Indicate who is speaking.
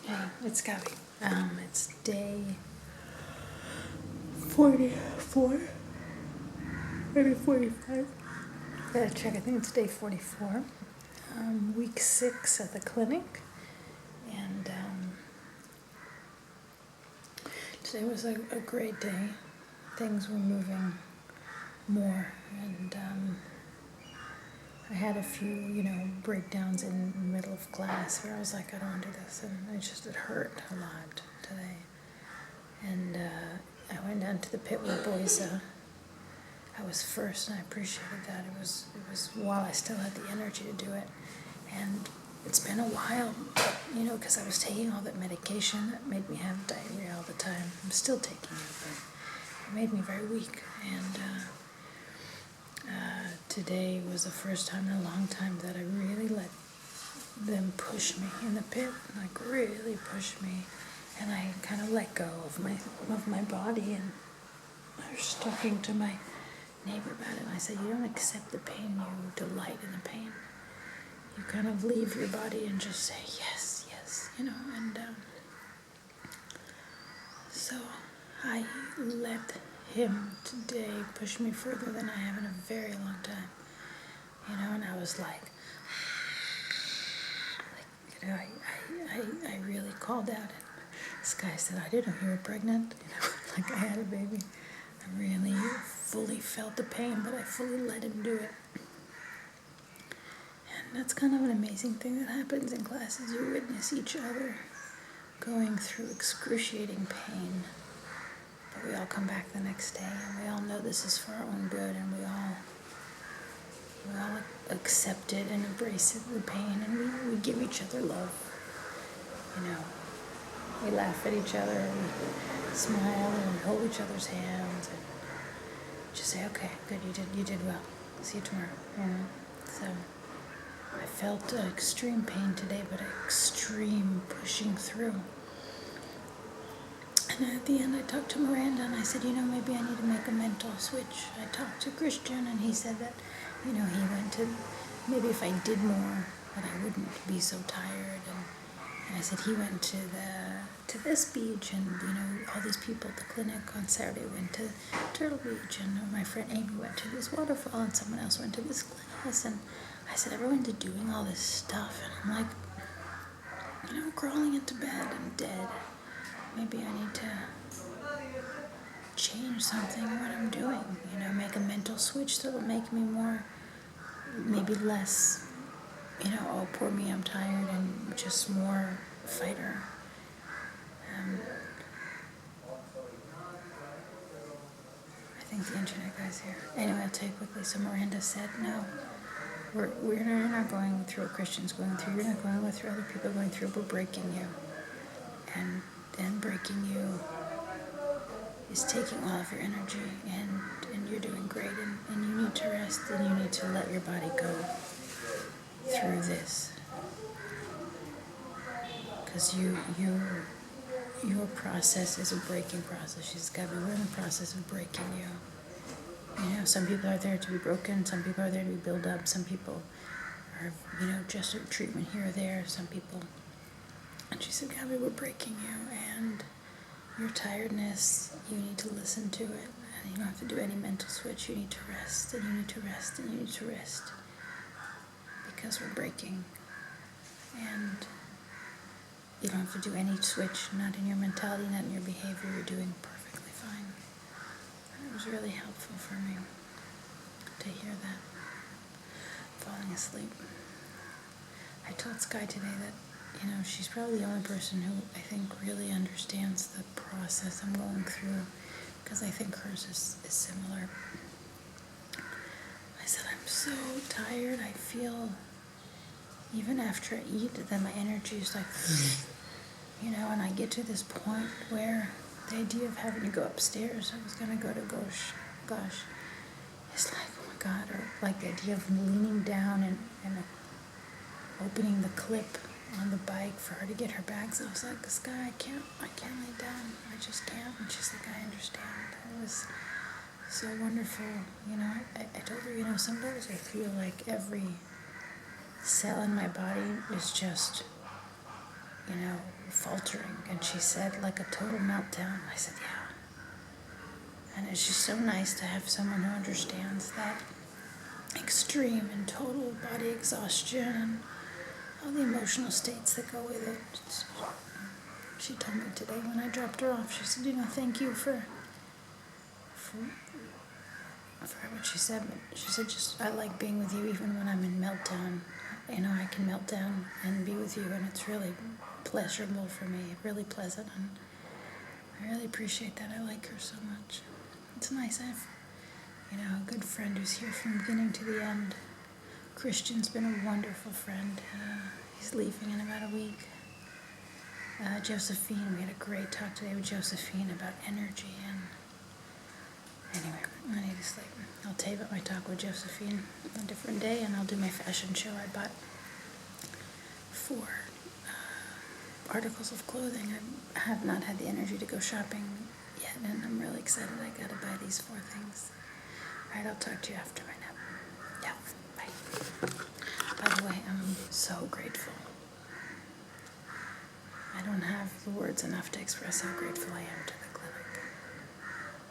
Speaker 1: Hey, it's Gabby. It's day 44, maybe 45. Gotta check, I think it's day 44. Week 6 at the clinic. And today was a great day. Things were moving more. And I had a few, breakdowns in the middle of class where I was like, I don't want to do this. And it hurt a lot today. And I went down to the pit with boys. I was first, and I appreciated that. It was while I still had the energy to do it. And it's been a while, but, because I was taking all that medication that made me have diarrhea all the time. I'm still taking it, but it made me very weak. And today was the first time in a long time that I really let them push me in the pit, like really push me. And I kind of let go of my body, and I was talking to my neighbor about it, and I said, you don't accept the pain, you delight in the pain. You kind of leave your body and just say, yes, yes, and so I let him today push me further than I have in a very long time, and I was like I really called out. This guy said, I didn't know you were pregnant, like I had a baby. I really fully felt the pain, but I fully let him do it. And that's kind of an amazing thing that happens in classes. You witness each other going through excruciating pain, but we all come back the next day, and we all know this is for our own good, and we all accept it and embrace it, the pain, and we give each other love. We laugh at each other, and we smile, and we hold each other's hands, and just say, okay, good, you did well. See you tomorrow. So I felt extreme pain today, but extreme pushing through. And at the end, I talked to Miranda, and I said, maybe I need to make a mental switch. I talked to Christian, and he said that, he went to, maybe if I did more, that I wouldn't be so tired. And I said he went to this beach, and all these people at the clinic on Saturday went to Turtle Beach, and my friend Amy went to this waterfall, and someone else went to this class. And I said, everyone's doing all this stuff, and I'm like, crawling into bed and dead. Maybe I need to change something in what I'm doing, make a mental switch that will make me more, maybe less, oh, poor me, I'm tired, and just more fighter. I think the internet guy's here. Anyway, I'll tell you quickly. So Miranda said, no, we're not going through what Christian's going through. You're not going through other people going through. We're breaking you. And breaking you is taking all of your energy, and you're doing great, and you need to rest, and you need to let your body go through this, because your process is a breaking process. She's got to be in the process of breaking you. Some people are there to be broken, some people are there to be built up, some people are, just a treatment here or there, some people. And she said, Gabby, we're breaking you, and your tiredness, you need to listen to it, and you don't have to do any mental switch. You need to rest, and you need to rest, and you need to rest, because we're breaking. And you don't have to do any switch, not in your mentality, not in your behavior. You're doing perfectly fine. And it was really helpful for me to hear that. Falling asleep. I told Sky today that she's probably the only person who I think really understands the process I'm going through, because I think hers is similar. I said, I'm so tired. I feel, even after I eat, then my energy is like, and I get to this point where the idea of having to go upstairs, I was going to go to gosh, it's like, oh my God, or like the idea of leaning down and opening the clip on the bike for her to get her bags. I was like, Sky, I can't lay down. I just can't. And she's like, I understand. It was so wonderful. I told her, sometimes I feel like every cell in my body is just, faltering. And she said, like a total meltdown. I said, yeah. And it's just so nice to have someone who understands that extreme and total body exhaustion and all the emotional states that go with it. She told me today when I dropped her off, she said, thank you for I forgot what she said, but she said, I like being with you even when I'm in meltdown. I can melt down and be with you, and it's really pleasurable for me, really pleasant, and I really appreciate that. I like her so much. It's nice. I have, a good friend who's here from beginning to the end. Christian's been a wonderful friend. He's leaving in about a week. Josephine, we had a great talk today with Josephine about energy, and anyway, I need to sleep. I'll tape up my talk with Josephine a different day, and I'll do my fashion show. I bought 4 articles of clothing. I have not had the energy to go shopping yet, and I'm really excited. I gotta buy these 4 things. All right, I'll talk to you after my nap. Yeah, bye. By the way, I'm so grateful. I don't have the words enough to express how grateful I am to the